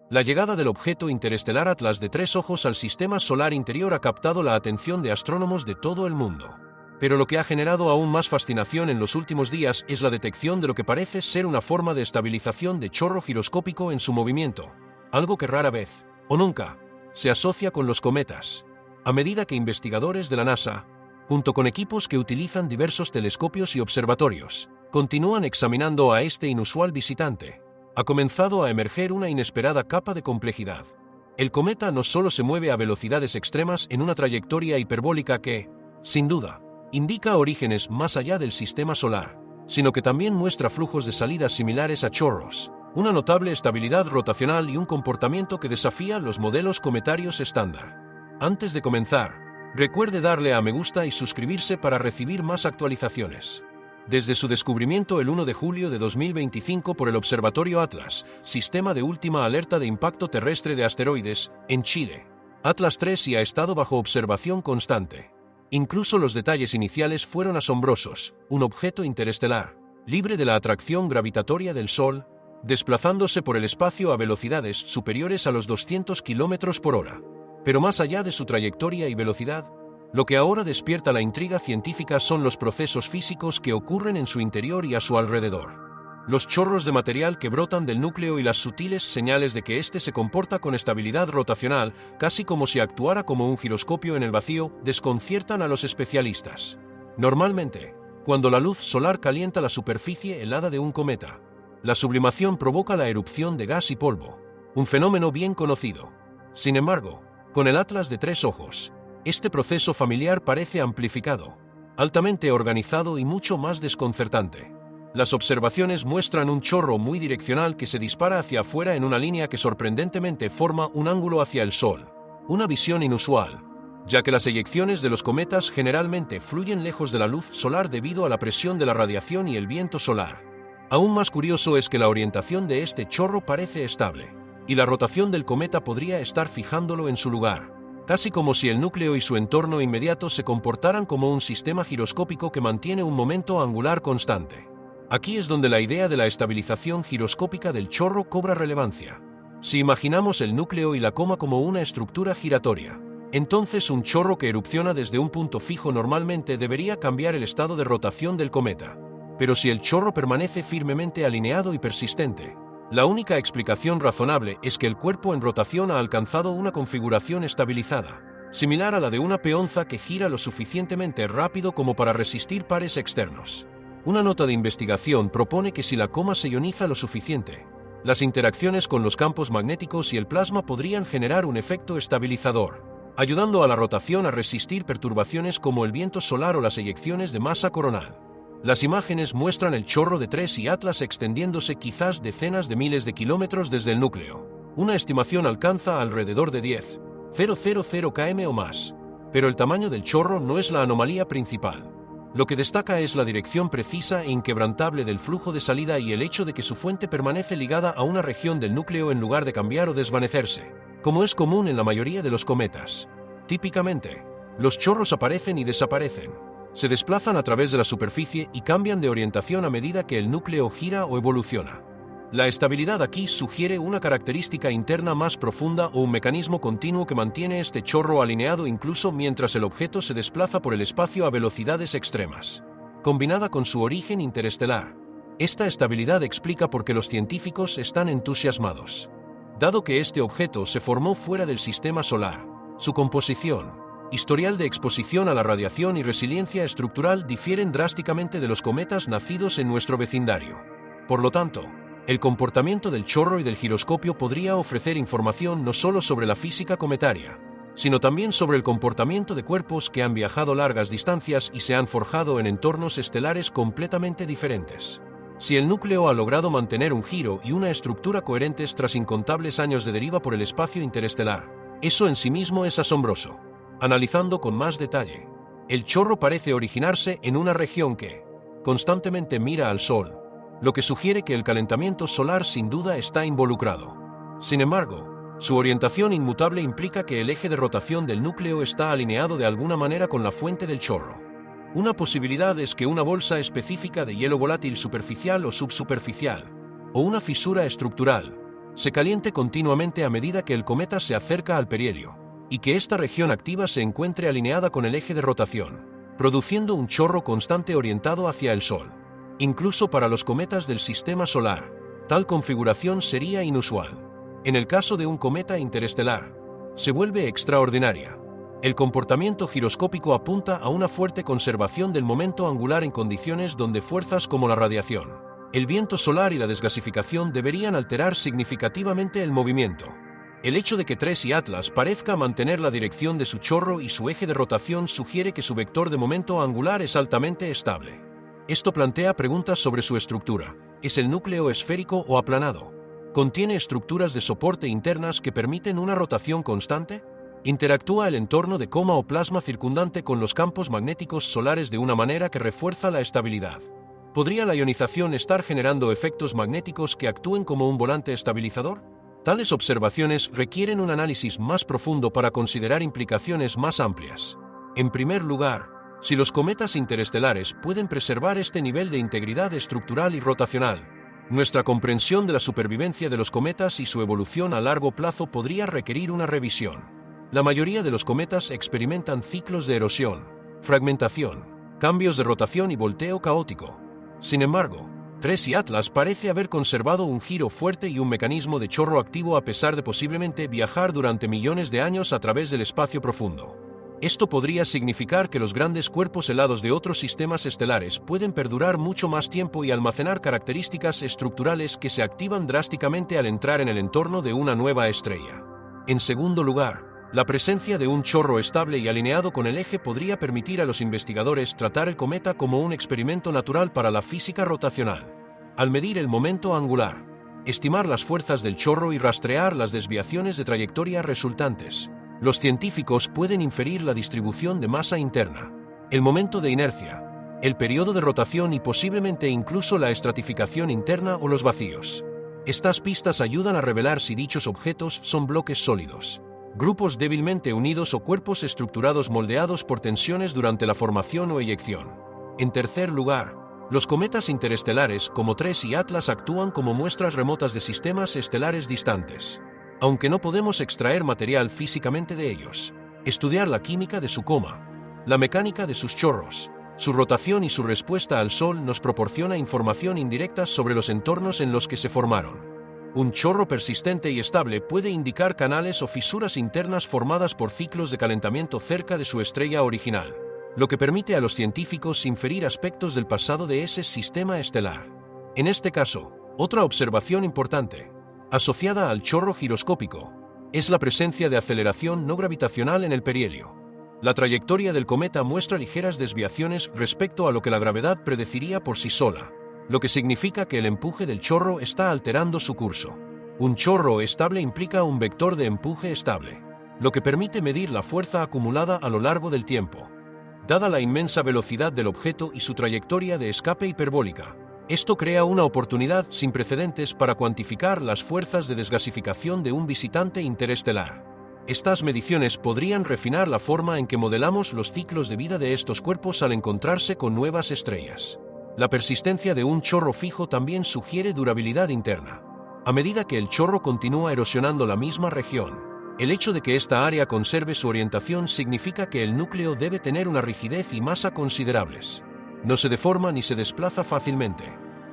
La llegada del objeto interestelar Atlas de 3 ojos al sistema solar interior ha captado la atención de astrónomos de todo el mundo. Pero lo que ha generado aún más fascinación en los últimos días es la detección de lo que parece ser una forma de estabilización de chorro giroscópico en su movimiento, algo que rara vez, o nunca, se asocia con los cometas. A medida que investigadores de la NASA, junto con equipos que utilizan diversos telescopios y observatorios, continúan examinando a este inusual visitante, ha comenzado a emerger una inesperada capa de complejidad. El cometa no solo se mueve a velocidades extremas en una trayectoria hiperbólica que, sin duda, indica orígenes más allá del sistema solar, sino que también muestra flujos de salida similares a chorros, una notable estabilidad rotacional y un comportamiento que desafía los modelos cometarios estándar. Antes de comenzar, recuerde darle a me gusta y suscribirse para recibir más actualizaciones. Desde su descubrimiento el 1 de julio de 2025 por el Observatorio Atlas, Sistema de Última Alerta de Impacto Terrestre de Asteroides, en Chile, Atlas 3 ha estado bajo observación constante. Incluso los detalles iniciales fueron asombrosos: un objeto interestelar, libre de la atracción gravitatoria del Sol, desplazándose por el espacio a velocidades superiores a los 200 km por hora. Pero más allá de su trayectoria y velocidad, lo que ahora despierta la intriga científica son los procesos físicos que ocurren en su interior y a su alrededor. Los chorros de material que brotan del núcleo y las sutiles señales de que éste se comporta con estabilidad rotacional, casi como si actuara como un giroscopio en el vacío, desconciertan a los especialistas. Normalmente, cuando la luz solar calienta la superficie helada de un cometa, la sublimación provoca la erupción de gas y polvo, un fenómeno bien conocido. Sin embargo, con el Atlas de 3 ojos, este proceso familiar parece amplificado, altamente organizado y mucho más desconcertante. Las observaciones muestran un chorro muy direccional que se dispara hacia afuera en una línea que sorprendentemente forma un ángulo hacia el Sol. Una visión inusual, ya que las eyecciones de los cometas generalmente fluyen lejos de la luz solar debido a la presión de la radiación y el viento solar. Aún más curioso es que la orientación de este chorro parece estable, y la rotación del cometa podría estar fijándolo en su lugar, casi como si el núcleo y su entorno inmediato se comportaran como un sistema giroscópico que mantiene un momento angular constante. Aquí es donde la idea de la estabilización giroscópica del chorro cobra relevancia. Si imaginamos el núcleo y la coma como una estructura giratoria, entonces un chorro que erupciona desde un punto fijo normalmente debería cambiar el estado de rotación del cometa. Pero si el chorro permanece firmemente alineado y persistente, la única explicación razonable es que el cuerpo en rotación ha alcanzado una configuración estabilizada, similar a la de una peonza que gira lo suficientemente rápido como para resistir pares externos. Una nota de investigación propone que si la coma se ioniza lo suficiente, las interacciones con los campos magnéticos y el plasma podrían generar un efecto estabilizador, ayudando a la rotación a resistir perturbaciones como el viento solar o las eyecciones de masa coronal. Las imágenes muestran el chorro de 3 y Atlas extendiéndose quizás decenas de miles de kilómetros desde el núcleo. Una estimación alcanza alrededor de 10,000 km o más. Pero el tamaño del chorro no es la anomalía principal. Lo que destaca es la dirección precisa e inquebrantable del flujo de salida y el hecho de que su fuente permanece ligada a una región del núcleo en lugar de cambiar o desvanecerse, como es común en la mayoría de los cometas. Típicamente, los chorros aparecen y desaparecen. Se desplazan a través de la superficie y cambian de orientación a medida que el núcleo gira o evoluciona. La estabilidad aquí sugiere una característica interna más profunda o un mecanismo continuo que mantiene este chorro alineado incluso mientras el objeto se desplaza por el espacio a velocidades extremas. Combinada con su origen interestelar, esta estabilidad explica por qué los científicos están entusiasmados. Dado que este objeto se formó fuera del sistema solar, su composición, historial de exposición a la radiación y resiliencia estructural difieren drásticamente de los cometas nacidos en nuestro vecindario. Por lo tanto, el comportamiento del chorro y del giroscopio podría ofrecer información no solo sobre la física cometaria, sino también sobre el comportamiento de cuerpos que han viajado largas distancias y se han forjado en entornos estelares completamente diferentes. Si el núcleo ha logrado mantener un giro y una estructura coherentes tras incontables años de deriva por el espacio interestelar, eso en sí mismo es asombroso. Analizando con más detalle, el chorro parece originarse en una región que constantemente mira al Sol, lo que sugiere que el calentamiento solar sin duda está involucrado. Sin embargo, su orientación inmutable implica que el eje de rotación del núcleo está alineado de alguna manera con la fuente del chorro. Una posibilidad es que una bolsa específica de hielo volátil superficial o subsuperficial, o una fisura estructural, se caliente continuamente a medida que el cometa se acerca al perihelio, y que esta región activa se encuentre alineada con el eje de rotación, produciendo un chorro constante orientado hacia el Sol. Incluso para los cometas del sistema solar, tal configuración sería inusual. En el caso de un cometa interestelar, se vuelve extraordinaria. El comportamiento giroscópico apunta a una fuerte conservación del momento angular en condiciones donde fuerzas como la radiación, el viento solar y la desgasificación deberían alterar significativamente el movimiento. El hecho de que TRES y Atlas parezca mantener la dirección de su chorro y su eje de rotación sugiere que su vector de momento angular es altamente estable. Esto plantea preguntas sobre su estructura. ¿Es el núcleo esférico o aplanado? ¿Contiene estructuras de soporte internas que permiten una rotación constante? ¿Interactúa el entorno de coma o plasma circundante con los campos magnéticos solares de una manera que refuerza la estabilidad? ¿Podría la ionización estar generando efectos magnéticos que actúen como un volante estabilizador? Tales observaciones requieren un análisis más profundo para considerar implicaciones más amplias. En primer lugar, si los cometas interestelares pueden preservar este nivel de integridad estructural y rotacional, nuestra comprensión de la supervivencia de los cometas y su evolución a largo plazo podría requerir una revisión. La mayoría de los cometas experimentan ciclos de erosión, fragmentación, cambios de rotación y volteo caótico. Sin embargo, TRES y Atlas parece haber conservado un giro fuerte y un mecanismo de chorro activo a pesar de posiblemente viajar durante millones de años a través del espacio profundo. Esto podría significar que los grandes cuerpos helados de otros sistemas estelares pueden perdurar mucho más tiempo y almacenar características estructurales que se activan drásticamente al entrar en el entorno de una nueva estrella. En segundo lugar, la presencia de un chorro estable y alineado con el eje podría permitir a los investigadores tratar el cometa como un experimento natural para la física rotacional. Al medir el momento angular, estimar las fuerzas del chorro y rastrear las desviaciones de trayectoria resultantes, los científicos pueden inferir la distribución de masa interna, el momento de inercia, el periodo de rotación y posiblemente incluso la estratificación interna o los vacíos. Estas pistas ayudan a revelar si dichos objetos son bloques sólidos, grupos débilmente unidos o cuerpos estructurados moldeados por tensiones durante la formación o eyección. En tercer lugar, los cometas interestelares como TRES y Atlas actúan como muestras remotas de sistemas estelares distantes. Aunque no podemos extraer material físicamente de ellos, estudiar la química de su coma, la mecánica de sus chorros, su rotación y su respuesta al Sol nos proporciona información indirecta sobre los entornos en los que se formaron. Un chorro persistente y estable puede indicar canales o fisuras internas formadas por ciclos de calentamiento cerca de su estrella original, lo que permite a los científicos inferir aspectos del pasado de ese sistema estelar. En este caso, otra observación importante, asociada al chorro giroscópico, es la presencia de aceleración no gravitacional en el perihelio. La trayectoria del cometa muestra ligeras desviaciones respecto a lo que la gravedad predeciría por sí sola, lo que significa que el empuje del chorro está alterando su curso. Un chorro estable implica un vector de empuje estable, lo que permite medir la fuerza acumulada a lo largo del tiempo. Dada la inmensa velocidad del objeto y su trayectoria de escape hiperbólica, esto crea una oportunidad sin precedentes para cuantificar las fuerzas de desgasificación de un visitante interestelar. Estas mediciones podrían refinar la forma en que modelamos los ciclos de vida de estos cuerpos al encontrarse con nuevas estrellas. La persistencia de un chorro fijo también sugiere durabilidad interna. A medida que el chorro continúa erosionando la misma región, el hecho de que esta área conserve su orientación significa que el núcleo debe tener una rigidez y masa considerables. No se deforma ni se desplaza fácilmente,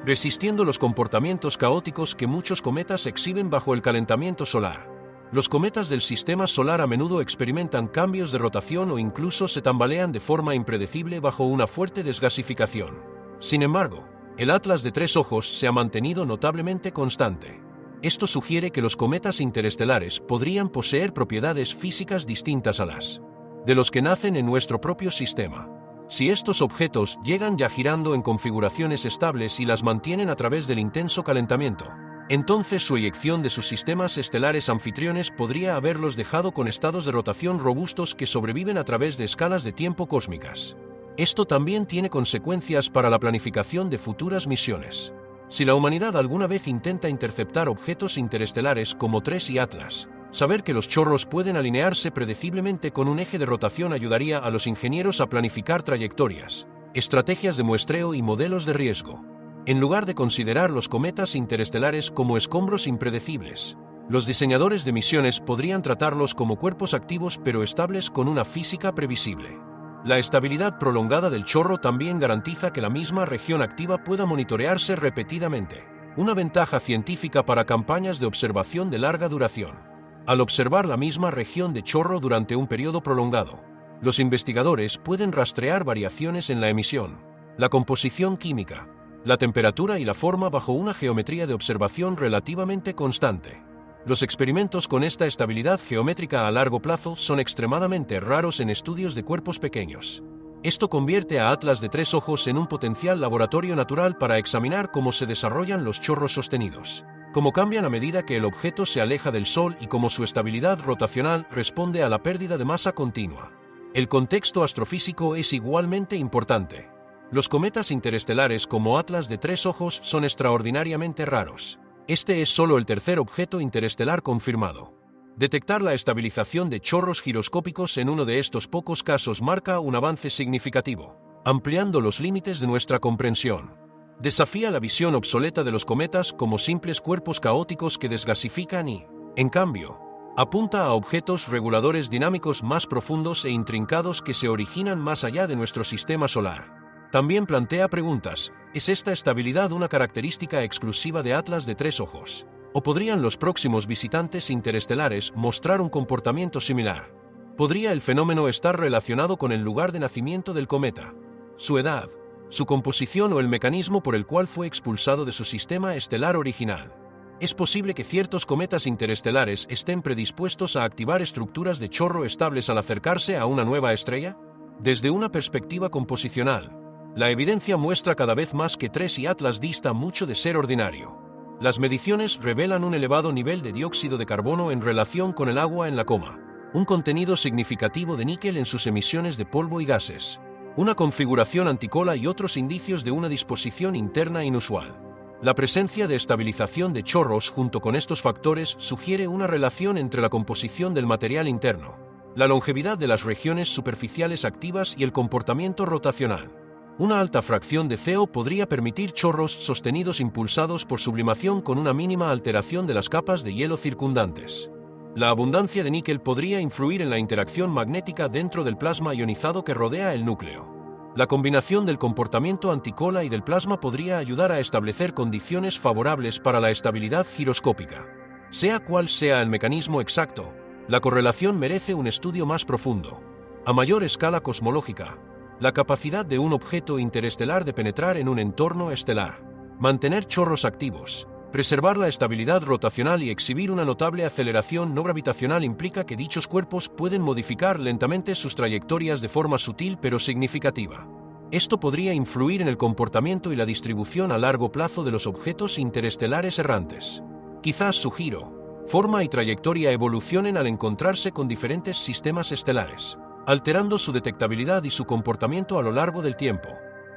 resistiendo los comportamientos caóticos que muchos cometas exhiben bajo el calentamiento solar. Los cometas del sistema solar a menudo experimentan cambios de rotación o incluso se tambalean de forma impredecible bajo una fuerte desgasificación. Sin embargo, el Atlas de 3 ojos se ha mantenido notablemente constante. Esto sugiere que los cometas interestelares podrían poseer propiedades físicas distintas a las de los que nacen en nuestro propio sistema. Si estos objetos llegan ya girando en configuraciones estables y las mantienen a través del intenso calentamiento, entonces su eyección de sus sistemas estelares anfitriones podría haberlos dejado con estados de rotación robustos que sobreviven a través de escalas de tiempo cósmicas. Esto también tiene consecuencias para la planificación de futuras misiones. Si la humanidad alguna vez intenta interceptar objetos interestelares como TRES y Atlas, saber que los chorros pueden alinearse predeciblemente con un eje de rotación ayudaría a los ingenieros a planificar trayectorias, estrategias de muestreo y modelos de riesgo. En lugar de considerar los cometas interestelares como escombros impredecibles, Los diseñadores de misiones podrían tratarlos como cuerpos activos pero estables con una física previsible. La estabilidad prolongada del chorro también garantiza que la misma región activa pueda monitorearse repetidamente, una ventaja científica para campañas de observación de larga duración. Al observar la misma región de chorro durante un periodo prolongado, los investigadores pueden rastrear variaciones en la emisión, la composición química, la temperatura y la forma bajo una geometría de observación relativamente constante. Los experimentos con esta estabilidad geométrica a largo plazo son extremadamente raros en estudios de cuerpos pequeños. Esto convierte a Atlas de 3 ojos en un potencial laboratorio natural para examinar cómo se desarrollan los chorros sostenidos, cómo cambian a medida que el objeto se aleja del Sol y cómo su estabilidad rotacional responde a la pérdida de masa continua. El contexto astrofísico es igualmente importante. Los cometas interestelares como Atlas de 3 ojos son extraordinariamente raros. Este es solo el tercer objeto interestelar confirmado. Detectar la estabilización de chorros giroscópicos en uno de estos pocos casos marca un avance significativo, ampliando los límites de nuestra comprensión. Desafía la visión obsoleta de los cometas como simples cuerpos caóticos que desgasifican y, en cambio, apunta a objetos reguladores dinámicos más profundos e intrincados que se originan más allá de nuestro sistema solar. También plantea preguntas: ¿es esta estabilidad una característica exclusiva de Atlas de 3 ojos? ¿O podrían los próximos visitantes interestelares mostrar un comportamiento similar? ¿Podría el fenómeno estar relacionado con el lugar de nacimiento del cometa, su edad, su composición o el mecanismo por el cual fue expulsado de su sistema estelar original? ¿Es posible que ciertos cometas interestelares estén predispuestos a activar estructuras de chorro estables al acercarse a una nueva estrella? Desde una perspectiva composicional, la evidencia muestra cada vez más que 3 y Atlas dista mucho de ser ordinario. Las mediciones revelan un elevado nivel de dióxido de carbono en relación con el agua en la coma, un contenido significativo de níquel en sus emisiones de polvo y gases, una configuración anticola y otros indicios de una disposición interna inusual. La presencia de estabilización de chorros junto con estos factores sugiere una relación entre la composición del material interno, la longevidad de las regiones superficiales activas y el comportamiento rotacional. Una alta fracción de CO podría permitir chorros sostenidos impulsados por sublimación con una mínima alteración de las capas de hielo circundantes. La abundancia de níquel podría influir en la interacción magnética dentro del plasma ionizado que rodea el núcleo. La combinación del comportamiento anticola y del plasma podría ayudar a establecer condiciones favorables para la estabilidad giroscópica. Sea cual sea el mecanismo exacto, la correlación merece un estudio más profundo. A mayor escala cosmológica, la capacidad de un objeto interestelar de penetrar en un entorno estelar, mantener chorros activos, preservar la estabilidad rotacional y exhibir una notable aceleración no gravitacional implica que dichos cuerpos pueden modificar lentamente sus trayectorias de forma sutil pero significativa. Esto podría influir en el comportamiento y la distribución a largo plazo de los objetos interestelares errantes. Quizás su giro, forma y trayectoria evolucionen al encontrarse con diferentes sistemas estelares, alterando su detectabilidad y su comportamiento a lo largo del tiempo.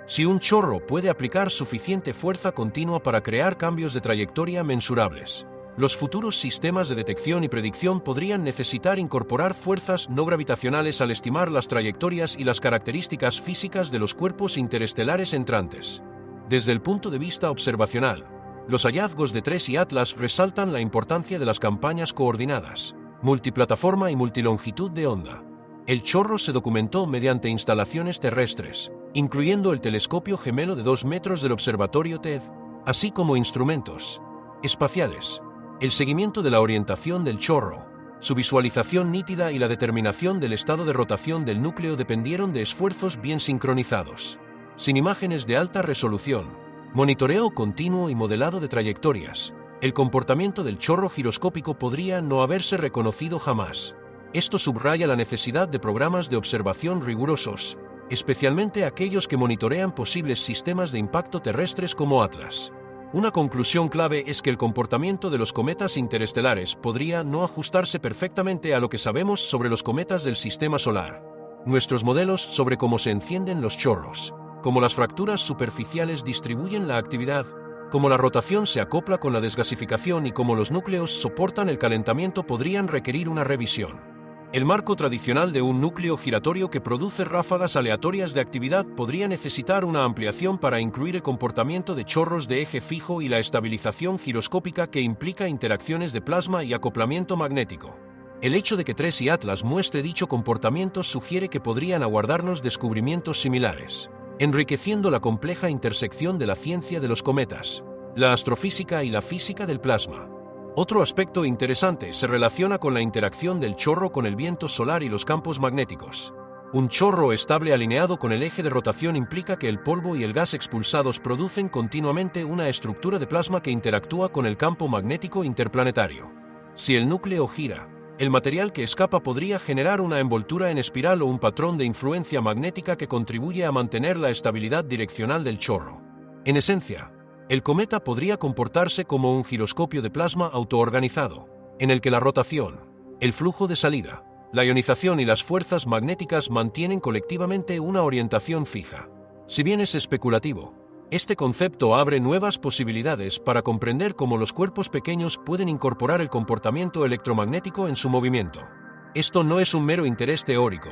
Si un chorro puede aplicar suficiente fuerza continua para crear cambios de trayectoria mensurables, los futuros sistemas de detección y predicción podrían necesitar incorporar fuerzas no gravitacionales al estimar las trayectorias y las características físicas de los cuerpos interestelares entrantes. Desde el punto de vista observacional, los hallazgos de 3 y Atlas resaltan la importancia de las campañas coordinadas, multiplataforma y multilongitud de onda. El chorro se documentó mediante instalaciones terrestres, incluyendo el telescopio gemelo de 2 metros del observatorio TED, así como instrumentos espaciales. El seguimiento de la orientación del chorro, su visualización nítida y la determinación del estado de rotación del núcleo dependieron de esfuerzos bien sincronizados. Sin imágenes de alta resolución, monitoreo continuo y modelado de trayectorias, el comportamiento del chorro giroscópico podría no haberse reconocido jamás. Esto subraya la necesidad de programas de observación rigurosos, especialmente aquellos que monitorean posibles sistemas de impacto terrestres como Atlas. Una conclusión clave es que el comportamiento de los cometas interestelares podría no ajustarse perfectamente a lo que sabemos sobre los cometas del sistema solar. Nuestros modelos sobre cómo se encienden los chorros, cómo las fracturas superficiales distribuyen la actividad, cómo la rotación se acopla con la desgasificación y cómo los núcleos soportan el calentamiento podrían requerir una revisión. El marco tradicional de un núcleo giratorio que produce ráfagas aleatorias de actividad podría necesitar una ampliación para incluir el comportamiento de chorros de eje fijo y la estabilización giroscópica que implica interacciones de plasma y acoplamiento magnético. El hecho de que TRES y Atlas muestre dicho comportamiento sugiere que podrían aguardarnos descubrimientos similares, enriqueciendo la compleja intersección de la ciencia de los cometas, la astrofísica y la física del plasma. Otro aspecto interesante se relaciona con la interacción del chorro con el viento solar y los campos magnéticos. Un chorro estable alineado con el eje de rotación implica que el polvo y el gas expulsados producen continuamente una estructura de plasma que interactúa con el campo magnético interplanetario. Si el núcleo gira, el material que escapa podría generar una envoltura en espiral o un patrón de influencia magnética que contribuye a mantener la estabilidad direccional del chorro. En esencia, el cometa podría comportarse como un giroscopio de plasma autoorganizado, en el que la rotación, el flujo de salida, la ionización y las fuerzas magnéticas mantienen colectivamente una orientación fija. Si bien es especulativo, este concepto abre nuevas posibilidades para comprender cómo los cuerpos pequeños pueden incorporar el comportamiento electromagnético en su movimiento. Esto no es un mero interés teórico.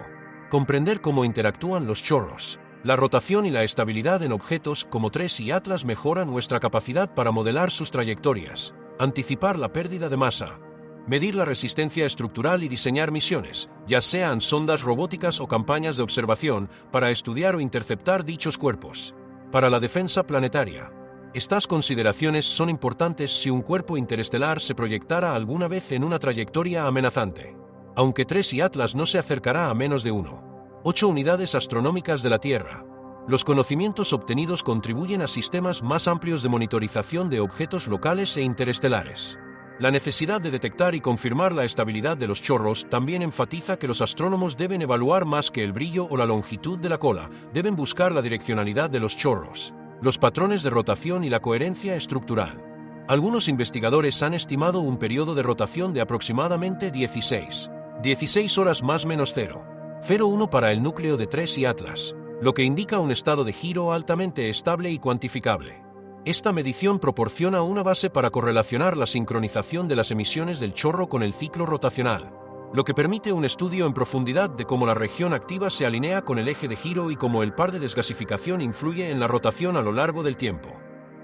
Comprender cómo interactúan los chorros, la rotación y la estabilidad en objetos como TRES y Atlas mejora nuestra capacidad para modelar sus trayectorias, anticipar la pérdida de masa, medir la resistencia estructural y diseñar misiones, ya sean sondas robóticas o campañas de observación, para estudiar o interceptar dichos cuerpos. Para la defensa planetaria, estas consideraciones son importantes si un cuerpo interestelar se proyectara alguna vez en una trayectoria amenazante. Aunque TRES y Atlas no se acercará a menos de 1,8 unidades astronómicas de la Tierra, los conocimientos obtenidos contribuyen a sistemas más amplios de monitorización de objetos locales e interestelares. La necesidad de detectar y confirmar la estabilidad de los chorros también enfatiza que los astrónomos deben evaluar más que el brillo o la longitud de la cola, deben buscar la direccionalidad de los chorros, los patrones de rotación y la coherencia estructural. Algunos investigadores han estimado un periodo de rotación de aproximadamente 16 horas más menos 0,01 para el núcleo de TRES y Atlas, lo que indica un estado de giro altamente estable y cuantificable. Esta medición proporciona una base para correlacionar la sincronización de las emisiones del chorro con el ciclo rotacional, lo que permite un estudio en profundidad de cómo la región activa se alinea con el eje de giro y cómo el par de desgasificación influye en la rotación a lo largo del tiempo.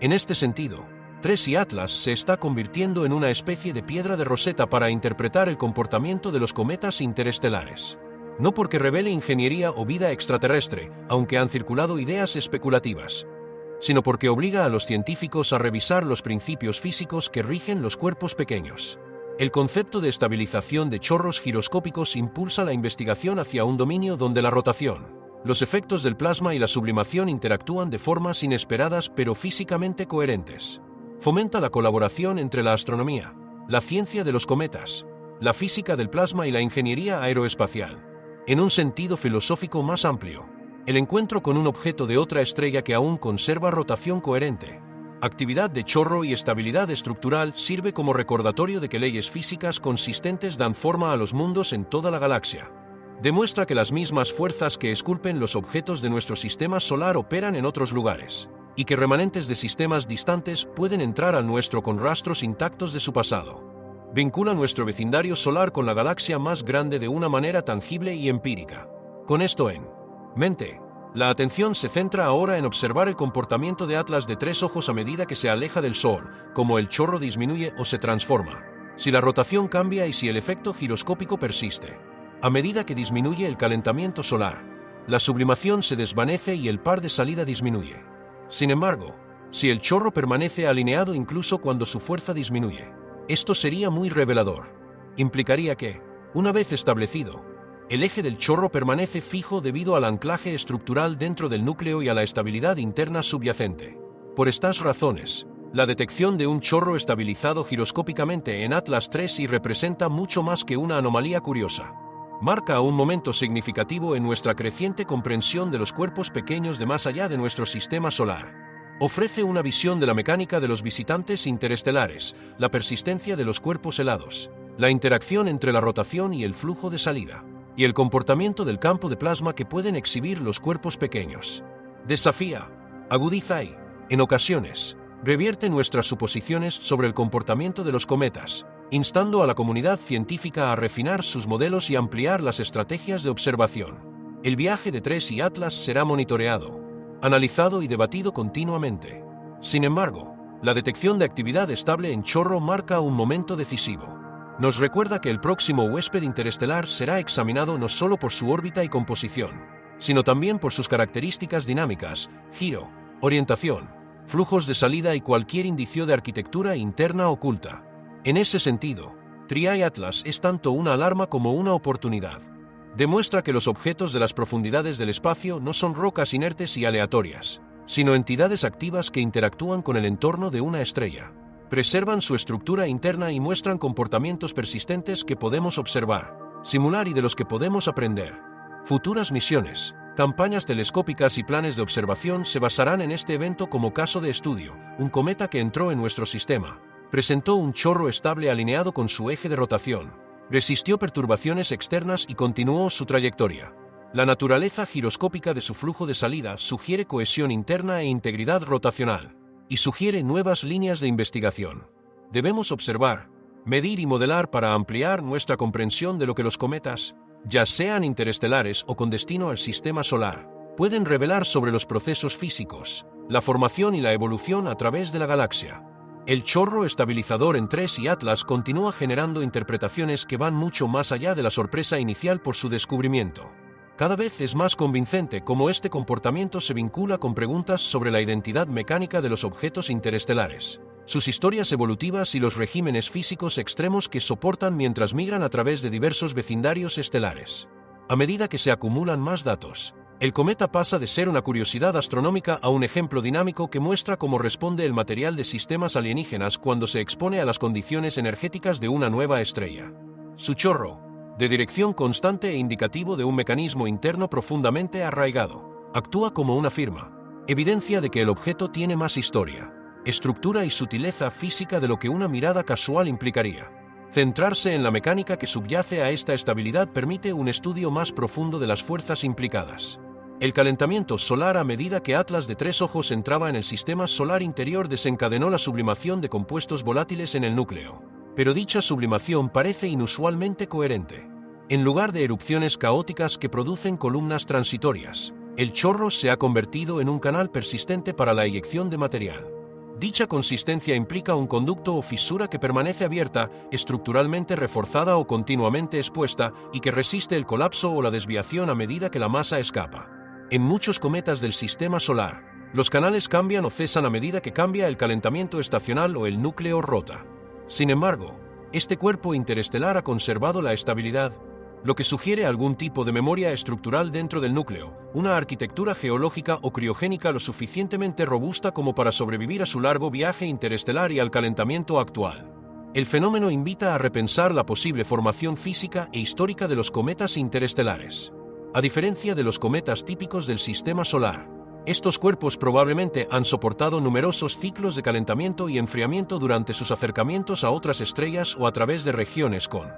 En este sentido, TRES y Atlas se está convirtiendo en una especie de piedra de Rosetta para interpretar el comportamiento de los cometas interestelares. No porque revele ingeniería o vida extraterrestre, aunque han circulado ideas especulativas, sino porque obliga a los científicos a revisar los principios físicos que rigen los cuerpos pequeños. El concepto de estabilización de chorros giroscópicos impulsa la investigación hacia un dominio donde la rotación, los efectos del plasma y la sublimación interactúan de formas inesperadas pero físicamente coherentes. Fomenta la colaboración entre la astronomía, la ciencia de los cometas, la física del plasma y la ingeniería aeroespacial. En un sentido filosófico más amplio, el encuentro con un objeto de otra estrella que aún conserva rotación coherente, actividad de chorro y estabilidad estructural sirve como recordatorio de que leyes físicas consistentes dan forma a los mundos en toda la galaxia. Demuestra que las mismas fuerzas que esculpen los objetos de nuestro sistema solar operan en otros lugares, y que remanentes de sistemas distantes pueden entrar al nuestro con rastros intactos de su pasado. Vincula nuestro vecindario solar con la galaxia más grande de una manera tangible y empírica. Con esto en mente, la atención se centra ahora en observar el comportamiento de Atlas de tres ojos a medida que se aleja del Sol, cómo el chorro disminuye o se transforma, si la rotación cambia y si el efecto giroscópico persiste. A medida que disminuye el calentamiento solar, la sublimación se desvanece y el par de salida disminuye. Sin embargo, si el chorro permanece alineado incluso cuando su fuerza disminuye, esto sería muy revelador. Implicaría que, una vez establecido, el eje del chorro permanece fijo debido al anclaje estructural dentro del núcleo y a la estabilidad interna subyacente. Por estas razones, la detección de un chorro estabilizado giroscópicamente en Atlas 3 representa mucho más que una anomalía curiosa. Marca un momento significativo en nuestra creciente comprensión de los cuerpos pequeños de más allá de nuestro sistema solar. Ofrece una visión de la mecánica de los visitantes interestelares, la persistencia de los cuerpos helados, la interacción entre la rotación y el flujo de salida, y el comportamiento del campo de plasma que pueden exhibir los cuerpos pequeños. Desafía, agudiza y, en ocasiones, revierte nuestras suposiciones sobre el comportamiento de los cometas, instando a la comunidad científica a refinar sus modelos y ampliar las estrategias de observación. El viaje de TRES y Atlas será monitoreado, analizado y debatido continuamente. Sin embargo, la detección de actividad estable en chorro marca un momento decisivo. Nos recuerda que el próximo huésped interestelar será examinado no solo por su órbita y composición, sino también por sus características dinámicas, giro, orientación, flujos de salida y cualquier indicio de arquitectura interna oculta. En ese sentido, TRIA Atlas es tanto una alarma como una oportunidad. Demuestra que los objetos de las profundidades del espacio no son rocas inertes y aleatorias, sino entidades activas que interactúan con el entorno de una estrella. Preservan su estructura interna y muestran comportamientos persistentes que podemos observar, simular y de los que podemos aprender. Futuras misiones, campañas telescópicas y planes de observación se basarán en este evento como caso de estudio. Un cometa que entró en nuestro sistema presentó un chorro estable alineado con su eje de rotación, resistió perturbaciones externas y continuó su trayectoria. La naturaleza giroscópica de su flujo de salida sugiere cohesión interna e integridad rotacional, y sugiere nuevas líneas de investigación. Debemos observar, medir y modelar para ampliar nuestra comprensión de lo que los cometas, ya sean interestelares o con destino al sistema solar, pueden revelar sobre los procesos físicos, la formación y la evolución a través de la galaxia. El chorro estabilizador en TRES y Atlas continúa generando interpretaciones que van mucho más allá de la sorpresa inicial por su descubrimiento. Cada vez es más convincente cómo este comportamiento se vincula con preguntas sobre la identidad mecánica de los objetos interestelares, sus historias evolutivas y los regímenes físicos extremos que soportan mientras migran a través de diversos vecindarios estelares. A medida que se acumulan más datos, el cometa pasa de ser una curiosidad astronómica a un ejemplo dinámico que muestra cómo responde el material de sistemas alienígenas cuando se expone a las condiciones energéticas de una nueva estrella. Su chorro, de dirección constante e indicativo de un mecanismo interno profundamente arraigado, actúa como una firma, evidencia de que el objeto tiene más historia, estructura y sutileza física de lo que una mirada casual implicaría. Centrarse en la mecánica que subyace a esta estabilidad permite un estudio más profundo de las fuerzas implicadas. El calentamiento solar a medida que Atlas de 3 ojos entraba en el sistema solar interior desencadenó la sublimación de compuestos volátiles en el núcleo, pero dicha sublimación parece inusualmente coherente. En lugar de erupciones caóticas que producen columnas transitorias, el chorro se ha convertido en un canal persistente para la eyección de material. Dicha consistencia implica un conducto o fisura que permanece abierta, estructuralmente reforzada o continuamente expuesta, y que resiste el colapso o la desviación a medida que la masa escapa. En muchos cometas del sistema solar, los canales cambian o cesan a medida que cambia el calentamiento estacional o el núcleo rota. Sin embargo, este cuerpo interestelar ha conservado la estabilidad, lo que sugiere algún tipo de memoria estructural dentro del núcleo, una arquitectura geológica o criogénica lo suficientemente robusta como para sobrevivir a su largo viaje interestelar y al calentamiento actual. El fenómeno invita a repensar la posible formación física e histórica de los cometas interestelares. A diferencia de los cometas típicos del sistema solar, estos cuerpos probablemente han soportado numerosos ciclos de calentamiento y enfriamiento durante sus acercamientos a otras estrellas o a través de regiones con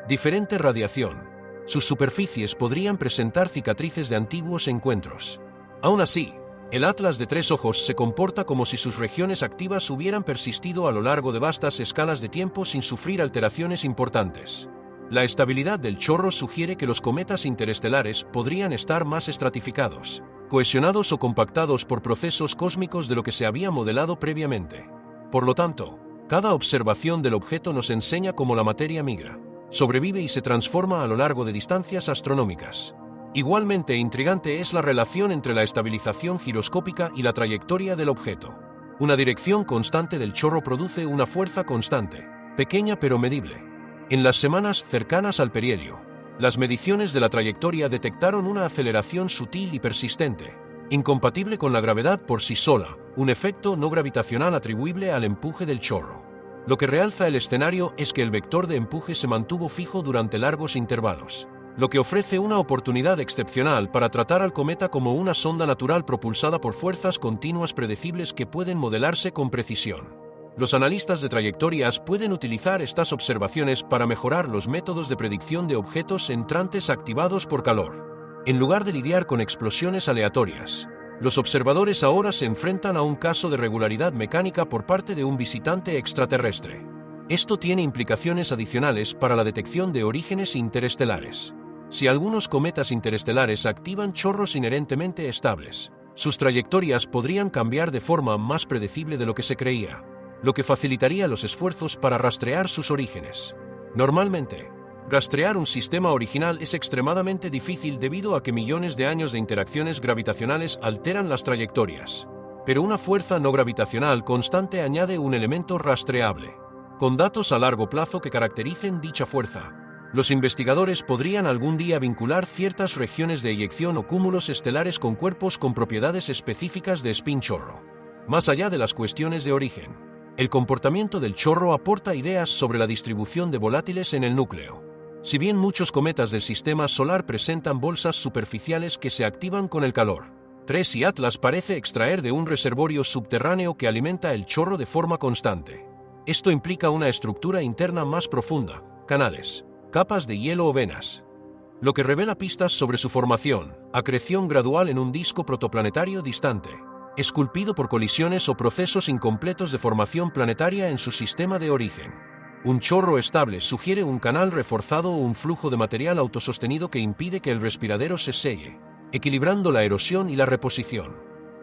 diferente radiación. Sus superficies podrían presentar cicatrices de antiguos encuentros. Aún así, el Atlas de 3 ojos se comporta como si sus regiones activas hubieran persistido a lo largo de vastas escalas de tiempo sin sufrir alteraciones importantes. La estabilidad del chorro sugiere que los cometas interestelares podrían estar más estratificados, cohesionados o compactados por procesos cósmicos de lo que se había modelado previamente. Por lo tanto, cada observación del objeto nos enseña cómo la materia migra, sobrevive y se transforma a lo largo de distancias astronómicas. Igualmente intrigante es la relación entre la estabilización giroscópica y la trayectoria del objeto. Una dirección constante del chorro produce una fuerza constante, pequeña pero medible. En las semanas cercanas al perihelio, las mediciones de la trayectoria detectaron una aceleración sutil y persistente, incompatible con la gravedad por sí sola, un efecto no gravitacional atribuible al empuje del chorro. Lo que realza el escenario es que el vector de empuje se mantuvo fijo durante largos intervalos, lo que ofrece una oportunidad excepcional para tratar al cometa como una sonda natural propulsada por fuerzas continuas predecibles que pueden modelarse con precisión. Los analistas de trayectorias pueden utilizar estas observaciones para mejorar los métodos de predicción de objetos entrantes activados por calor. En lugar de lidiar con explosiones aleatorias, los observadores ahora se enfrentan a un caso de regularidad mecánica por parte de un visitante extraterrestre. Esto tiene implicaciones adicionales para la detección de orígenes interestelares. Si algunos cometas interestelares activan chorros inherentemente estables, sus trayectorias podrían cambiar de forma más predecible de lo que se creía, lo que facilitaría los esfuerzos para rastrear sus orígenes. Normalmente, rastrear un sistema original es extremadamente difícil debido a que millones de años de interacciones gravitacionales alteran las trayectorias. Pero una fuerza no gravitacional constante añade un elemento rastreable, con datos a largo plazo que caractericen dicha fuerza. Los investigadores podrían algún día vincular ciertas regiones de eyección o cúmulos estelares con cuerpos con propiedades específicas de spin chorro. Más allá de las cuestiones de origen, el comportamiento del chorro aporta ideas sobre la distribución de volátiles en el núcleo. Si bien muchos cometas del sistema solar presentan bolsas superficiales que se activan con el calor, TRES y Atlas parece extraer de un reservorio subterráneo que alimenta el chorro de forma constante. Esto implica una estructura interna más profunda, canales, capas de hielo o venas, lo que revela pistas sobre su formación, acreción gradual en un disco protoplanetario distante, esculpido por colisiones o procesos incompletos de formación planetaria en su sistema de origen. Un chorro estable sugiere un canal reforzado o un flujo de material autosostenido que impide que el respiradero se selle, equilibrando la erosión y la reposición.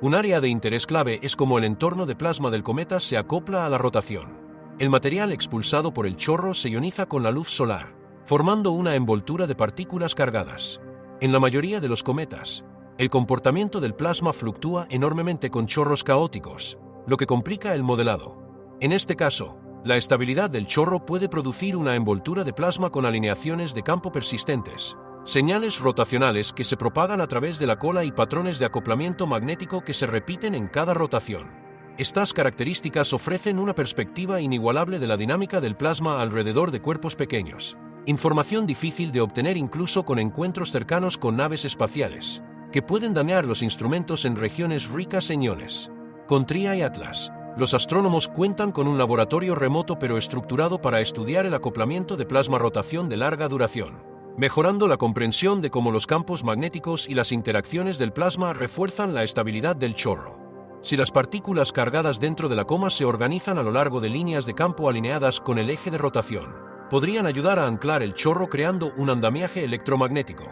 Un área de interés clave es cómo el entorno de plasma del cometa se acopla a la rotación. El material expulsado por el chorro se ioniza con la luz solar, formando una envoltura de partículas cargadas. En la mayoría de los cometas, el comportamiento del plasma fluctúa enormemente con chorros caóticos, lo que complica el modelado. En este caso, la estabilidad del chorro puede producir una envoltura de plasma con alineaciones de campo persistentes, señales rotacionales que se propagan a través de la cola y patrones de acoplamiento magnético que se repiten en cada rotación. Estas características ofrecen una perspectiva inigualable de la dinámica del plasma alrededor de cuerpos pequeños, información difícil de obtener incluso con encuentros cercanos con naves espaciales, que pueden dañar los instrumentos en regiones ricas en iones. Con TRIA y Atlas, los astrónomos cuentan con un laboratorio remoto pero estructurado para estudiar el acoplamiento de plasma-rotación de larga duración, mejorando la comprensión de cómo los campos magnéticos y las interacciones del plasma refuerzan la estabilidad del chorro. Si las partículas cargadas dentro de la coma se organizan a lo largo de líneas de campo alineadas con el eje de rotación, podrían ayudar a anclar el chorro creando un andamiaje electromagnético.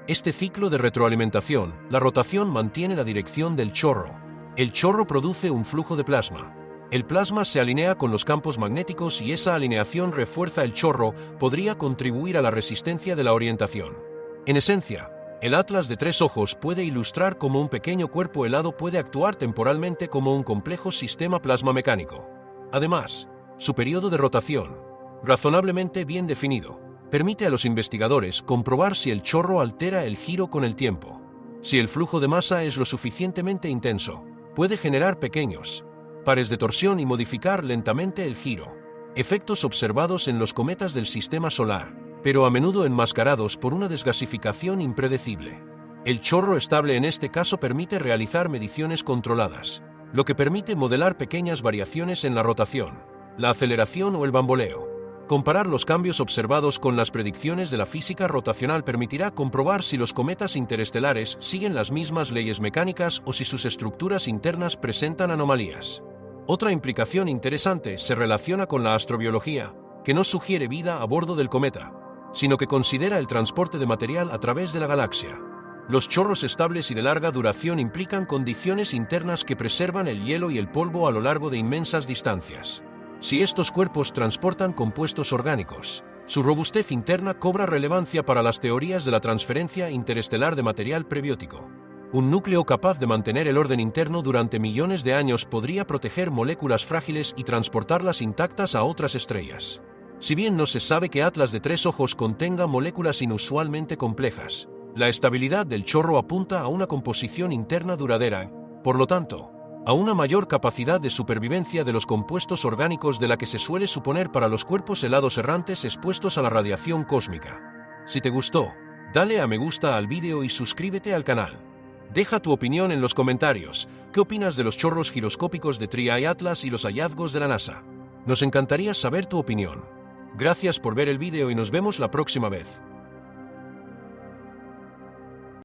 Este ciclo de retroalimentación, la rotación mantiene la dirección del chorro. El chorro produce un flujo de plasma. El plasma se alinea con los campos magnéticos y esa alineación refuerza el chorro, podría contribuir a la resistencia de la orientación. En esencia, el Atlas de tres ojos puede ilustrar cómo un pequeño cuerpo helado puede actuar temporalmente como un complejo sistema plasma mecánico. Además, su periodo de rotación, razonablemente bien definido, permite a los investigadores comprobar si el chorro altera el giro con el tiempo. Si el flujo de masa es lo suficientemente intenso, puede generar pequeños pares de torsión y modificar lentamente el giro. Efectos observados en los cometas del sistema solar, pero a menudo enmascarados por una desgasificación impredecible. El chorro estable en este caso permite realizar mediciones controladas, lo que permite modelar pequeñas variaciones en la rotación, la aceleración o el bamboleo. Comparar los cambios observados con las predicciones de la física rotacional permitirá comprobar si los cometas interestelares siguen las mismas leyes mecánicas o si sus estructuras internas presentan anomalías. Otra implicación interesante se relaciona con la astrobiología, que no sugiere vida a bordo del cometa, sino que considera el transporte de material a través de la galaxia. Los chorros estables y de larga duración implican condiciones internas que preservan el hielo y el polvo a lo largo de inmensas distancias. Si estos cuerpos transportan compuestos orgánicos, su robustez interna cobra relevancia para las teorías de la transferencia interestelar de material prebiótico. Un núcleo capaz de mantener el orden interno durante millones de años podría proteger moléculas frágiles y transportarlas intactas a otras estrellas. Si bien no se sabe que Atlas de tres ojos contenga moléculas inusualmente complejas, la estabilidad del chorro apunta a una composición interna duradera, por lo tanto, a una mayor capacidad de supervivencia de los compuestos orgánicos de la que se suele suponer para los cuerpos helados errantes expuestos a la radiación cósmica. Si te gustó, dale a me gusta al vídeo y suscríbete al canal. Deja tu opinión en los comentarios. ¿Qué opinas de los chorros giroscópicos de TRIA y Atlas y los hallazgos de la NASA? Nos encantaría saber tu opinión. Gracias por ver el vídeo y nos vemos la próxima vez.